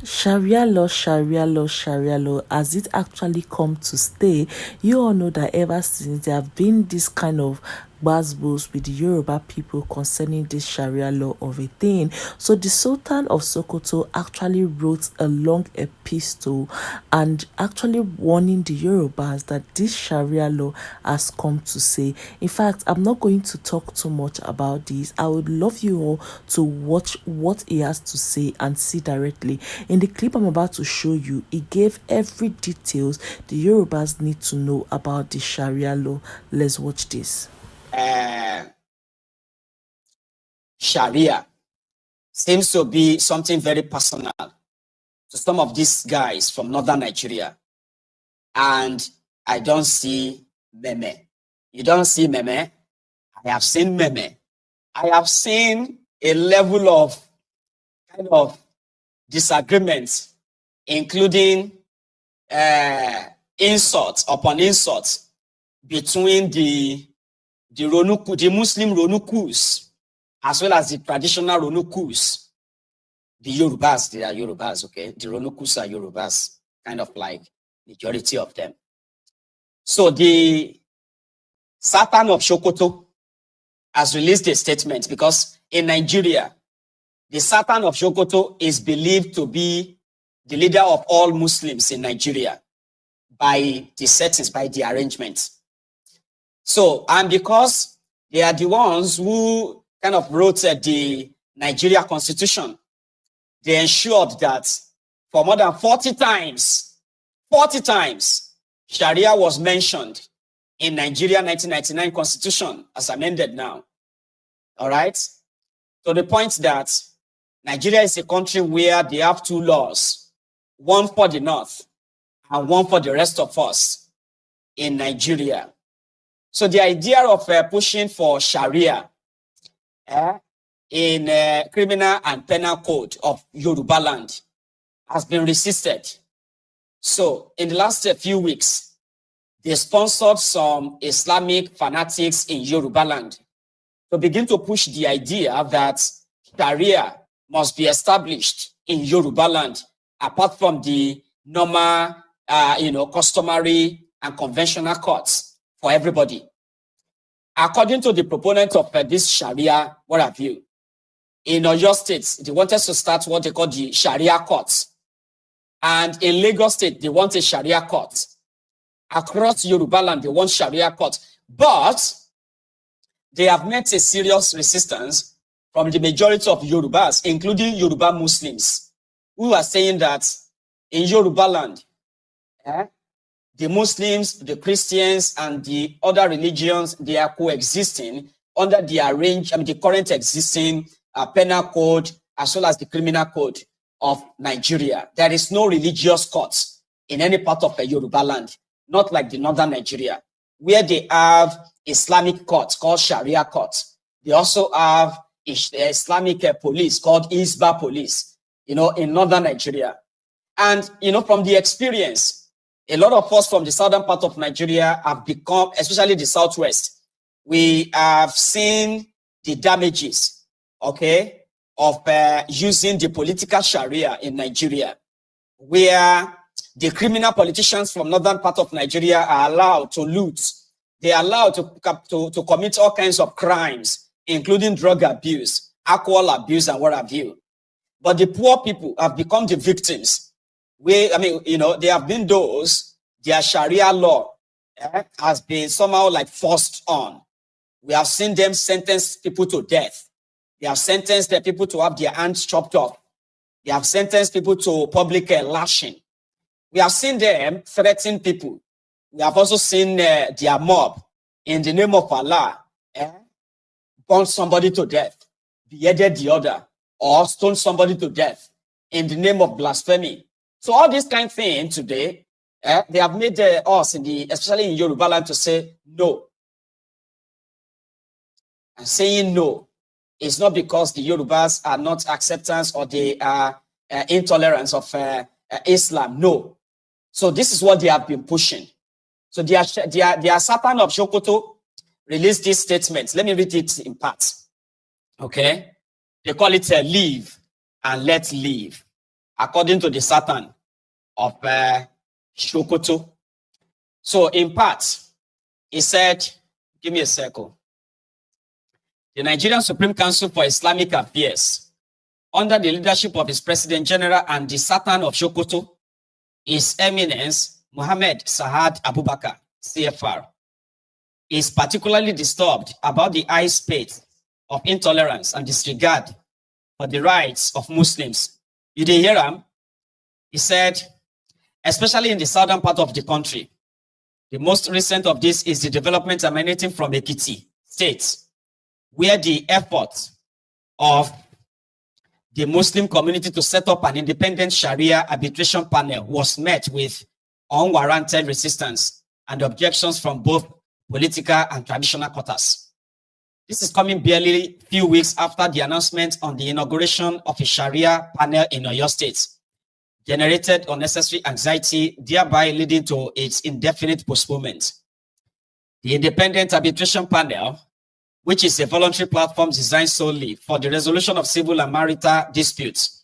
Sharia law, Sharia law, Sharia law, has it actually come to stay? You all know that ever since there have been this kind of buzzwords with the Yoruba people concerning this Sharia law of a thing. So the Sultan of Sokoto actually wrote a long epistle and actually warning the Yorubas that this Sharia law has come to stay. In fact, I'm not going to talk too much about this. I would love you all to watch what he has to say and see directly. In the clip I'm about to show you, he gave every details the Yorubas need to know about the Sharia law. Let's watch this. Sharia seems to be something very personal to some of these guys from northern Nigeria. And I don't see meme. You don't see meme? I have seen meme. I have seen a level of kind of disagreements, including insults upon insults between the Muslim Ronukus as well as the traditional Ronukus. The Yorubas, they are Yorubas, okay? The Ronukus are Yorubas, kind of like majority of them. So the Sultan of Sokoto has released a statement because in Nigeria, the Sultan of Sokoto is believed to be the leader of all Muslims in Nigeria by the settings, by the arrangements. So, and because they are the ones who kind of wrote the Nigeria Constitution, they ensured that for more than 40 times, Sharia was mentioned in Nigeria 1999 Constitution as amended now. All right? To the point that Nigeria is a country where they have two laws, one for the North and one for the rest of us in Nigeria. So the idea of pushing for Sharia in criminal and penal code of Yoruba Land has been resisted. So in the last few weeks, they sponsored some Islamic fanatics in Yoruba Land to begin to push the idea that Sharia must be established in Yoruba Land, apart from the normal, customary and conventional courts for everybody. According to the proponent of this Sharia, what have you, in Oyo State, they wanted to start what they call the Sharia courts. And in Lagos State, they want a Sharia court. Across Yoruba Land, they want Sharia court. But they have met a serious resistance from the majority of Yorubas, including Yoruba Muslims, who are saying that in Yoruba Land, the Muslims, the Christians, and the other religions, they are coexisting under the current existing penal code as well as the criminal code of Nigeria. There is no religious court in any part of Yoruba Land, not like the northern Nigeria, where they have Islamic courts called Sharia courts. They also have Islamic police called Isba police, in northern Nigeria. And, from the experience, a lot of us from the southern part of Nigeria have become, especially the southwest, we have seen the damages, okay, of using the political Sharia in Nigeria, where the criminal politicians from northern part of Nigeria are allowed to loot. They are allowed to commit all kinds of crimes, including drug abuse, alcohol abuse, and what have you. But the poor people have become the victims. They have been those, their Sharia law has been somehow like forced on. We have seen them sentence people to death. They have sentenced the people to have their hands chopped off. They have sentenced people to public lashing. We have seen them threaten people. We have also seen their mob, in the name of Allah, burn somebody to death, beheaded the other, or stone somebody to death in the name of blasphemy. So all this kind of thing today, they have made us, especially in Yoruba Land, to say no. And saying no is not because the Yorubas are not acceptance or they are intolerance of Islam. No. So this is what they have been pushing. So their Sultan of Sokoto released this statement. Let me read it in parts. Okay? They call it live and let live. according to the Sultan of Sokoto. So in part, he said, give me a second. The Nigerian Supreme Council for Islamic Affairs, under the leadership of its President General and the Sultan of Sokoto, His Eminence Mohammed Sahad Abubakar, CFR, is particularly disturbed about the high state of intolerance and disregard for the rights of Muslims. You did hear him? He said, especially in the southern part of the country. The most recent of this is the development emanating from Ekiti State, where the effort of the Muslim community to set up an independent Sharia arbitration panel was met with unwarranted resistance and objections from both political and traditional quarters. This is coming barely a few weeks after the announcement on the inauguration of a Sharia panel in Oyo State, generated unnecessary anxiety, thereby leading to its indefinite postponement. The Independent Arbitration Panel, which is a voluntary platform designed solely for the resolution of civil and marital disputes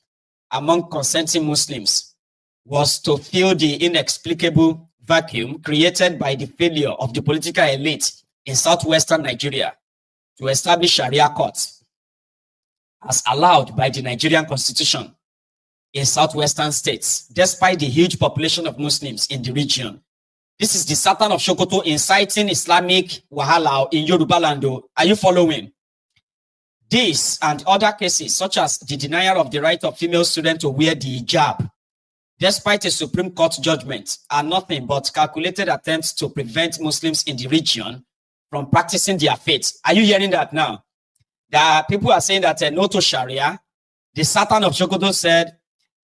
among consenting Muslims, was to fill the inexplicable vacuum created by the failure of the political elite in southwestern Nigeria to establish Sharia courts, as allowed by the Nigerian Constitution in southwestern states, despite the huge population of Muslims in the region. This is the Sultan of Sokoto inciting Islamic wahala in Yoruba Land. Are you following? This and other cases, such as the denial of the right of female students to wear the hijab, despite a Supreme Court judgment, are nothing but calculated attempts to prevent Muslims in the region from practicing their faith. Are you hearing that now? That people are saying that no to Sharia. The Sultan of Sokoto said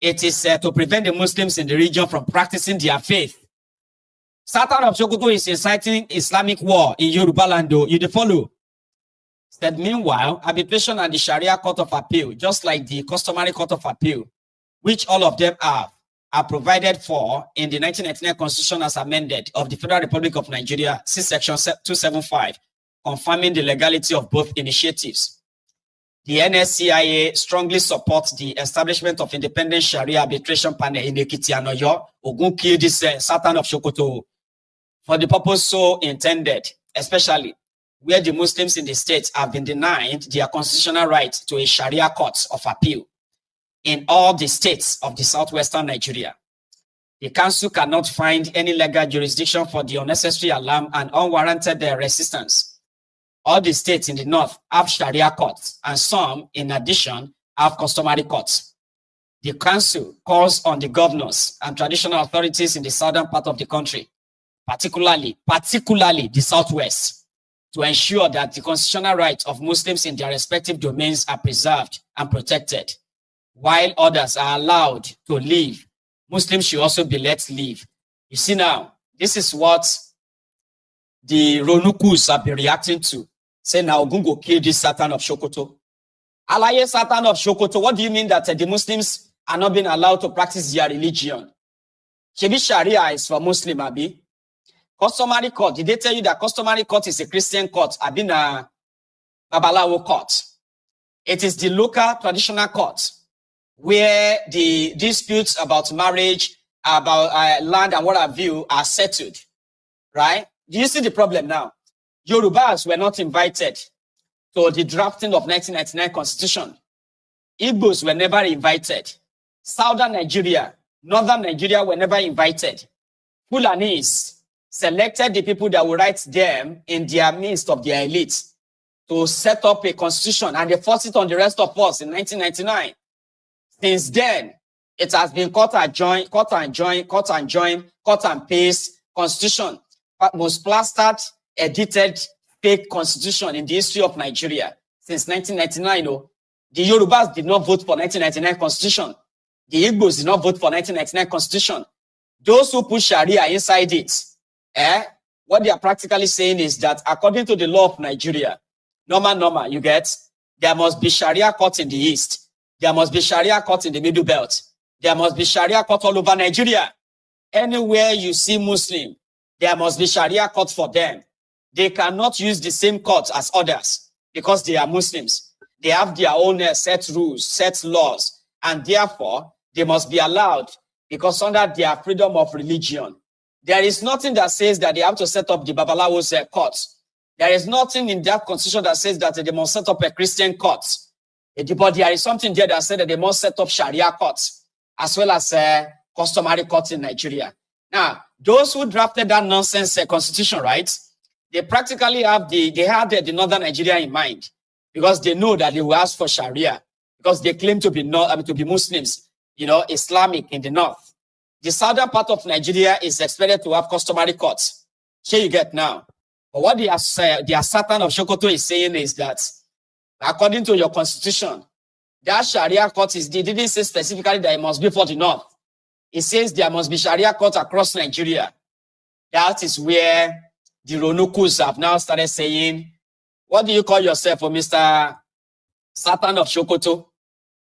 it is to prevent the Muslims in the region from practicing their faith. Sultan of Sokoto is inciting Islamic war in Yoruba Land. You follow? Said meanwhile, arbitration and the Sharia Court of Appeal, just like the customary Court of Appeal, which all of them are provided for in the 1999 Constitution as amended of the Federal Republic of Nigeria, see Section 275, confirming the legality of both initiatives. The NSCIA strongly supports the establishment of independent Sharia arbitration panel in Ekiti and Oyo. Ogun killed this Sultan of Sokoto for the purpose so intended, especially where the Muslims in the states have been denied their constitutional right to a Sharia court of appeal in all the states of the southwestern Nigeria. The council cannot find any legal jurisdiction for the unnecessary alarm and unwarranted resistance. All the states in the north have Sharia courts, and some, in addition, have customary courts. The council calls on the governors and traditional authorities in the southern part of the country, particularly the southwest, to ensure that the constitutional rights of Muslims in their respective domains are preserved and protected. While others are allowed to live, Muslims should also be let live. You see now, this is what the Ronukus have been reacting to. Say now, Gungo kill this Sultan of Sokoto. Alaye Sultan of Sokoto, what do you mean that the Muslims are not being allowed to practice their religion? Shebi Sharia is for Muslim, Abi. Customary court, did they tell you that customary court is a Christian court? Abi na Babalawo court. It is the local traditional court where the disputes about marriage, about land and what have you are settled, right? Do you see the problem now? Yorubas were not invited to the drafting of 1999 Constitution. Igbos were never invited. Southern Nigeria, Northern Nigeria were never invited. Fulanis selected the people that would write them in their midst of their elites to set up a constitution, and they forced it on the rest of us in 1999. Since then, it has been cut and join, cut and paste constitution, most plastered, edited, fake constitution in the history of Nigeria since 1999. No, the Yorubas did not vote for 1999 constitution. The Igbos did not vote for 1999 constitution. Those who put Sharia inside it, what they are practically saying is that according to the law of Nigeria, normal, you get, there must be Sharia court in the east. There must be Sharia court in the middle belt. There must be Sharia court all over Nigeria. Anywhere you see Muslim, there must be Sharia court for them. They cannot use the same court as others because they are Muslims. They have their own set rules, set laws, and therefore they must be allowed because under their freedom of religion. There is nothing that says that they have to set up the Babalawo's court. There is nothing in that constitution that says that they must set up a Christian court. But there is something there that says that they must set up Sharia courts, as well as customary courts in Nigeria. Now, those who drafted that nonsense constitution, right, they practically have they had the northern Nigeria in mind, because they know that they will ask for Sharia, because they claim to be Muslims, Islamic in the north. The southern part of Nigeria is expected to have customary courts. Here you get now. But what the Sultan of SOKOTO is saying is that, according to your constitution, that Sharia court they didn't say specifically that it must be for the north. It says there must be Sharia court across Nigeria. That is where the Ronukus have now started saying, what do you call yourself, Mr. Sultan of SOKOTO?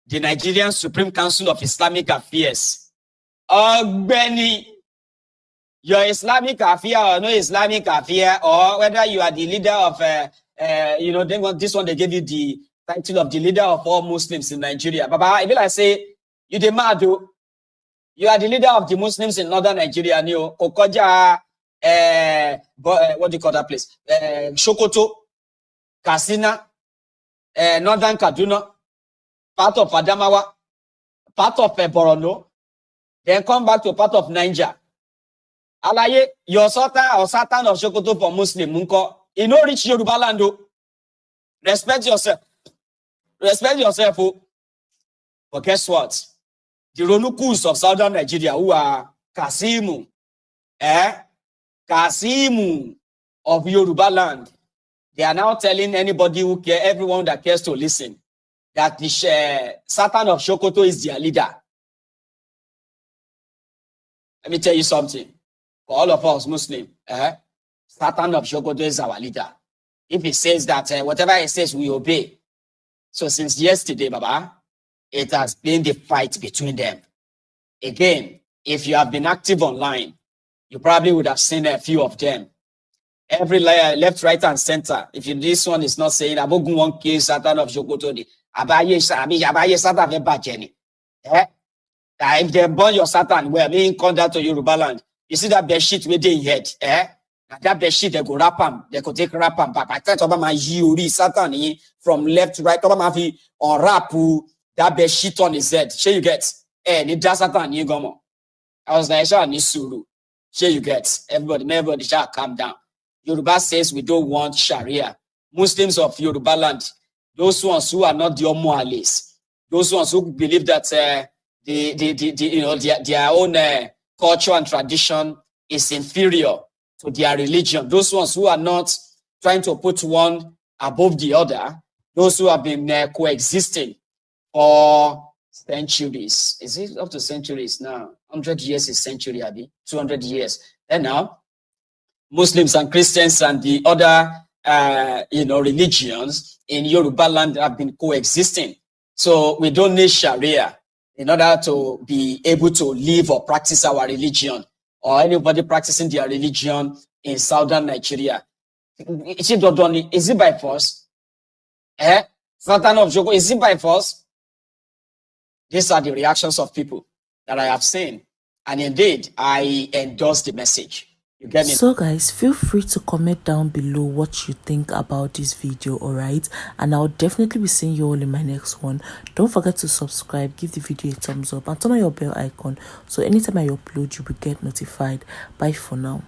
The Nigerian Supreme Council of Islamic Affairs. Benny, your Islamic affair or no Islamic affair, or whether you are the leader of, this one, they gave you the title of the leader of all Muslims in Nigeria. Baba, if I say, you the madu, you are the leader of the Muslims in northern Nigeria, and you, Kokoja, what do you call that place? Sokoto, Katsina, northern Kaduna, part of Adamawa, part of Borno, then come back to part of Niger. Alaye, your Sultan or Sultan of SOKOTO for Muslim, Munko, you know, reach Yoruba Land. Respect yourself. Respect yourself. But guess what? The Ronukus of southern Nigeria, who are Kasimu of Yoruba Land, they are now telling anybody who cares, everyone that cares to listen, that the Sultan of SOKOTO is their leader. Let me tell you something. For all of us Muslims, Sultan of SOKOTO is our leader. If he says that whatever he says, we obey. So since yesterday, Baba, it has been the fight between them. Again, if you have been active online, you probably would have seen a few of them. Every layer, left, right, and center. If this one is not saying, Abogun one case, Sultan of SOKOTO, Abaye Sultan of Bajeni. If they burn your Satan, well, being come down to Yoruba Land, you see that bed sheet where they head, that bed sheet, they go wrap them, they go take wrap them back. I can't about my Yuri Satan from left to right, on wrap that bed sheet on his head. Sure you get, ni da Satan, you go. I was like, sure, ni suru. Sure you get, everybody shall calm down. Yoruba says we don't want Sharia. Muslims of Yoruba Land, those ones who are not the Omoales, those ones who believe that, their own culture and tradition is inferior to their religion. Those ones who are not trying to put one above the other, those who have been coexisting for centuries. Is it up to centuries now? 100 years is century, Abi. 200 years. And now, Muslims and Christians and the other, religions in Yoruba Land have been coexisting. So we don't need Sharia in order to be able to live or practice our religion, or anybody practicing their religion in southern Nigeria. Is it by force? Sultan of SOKOTO, is it by force? These are the reactions of people that I have seen. And indeed, I endorse the message. You get me? So guys, feel free to comment down below what you think about this video, alright? And I'll definitely be seeing you all in my next one. Don't forget to subscribe, give the video a thumbs up, and turn on your bell icon so anytime I upload you will get notified. Bye for now.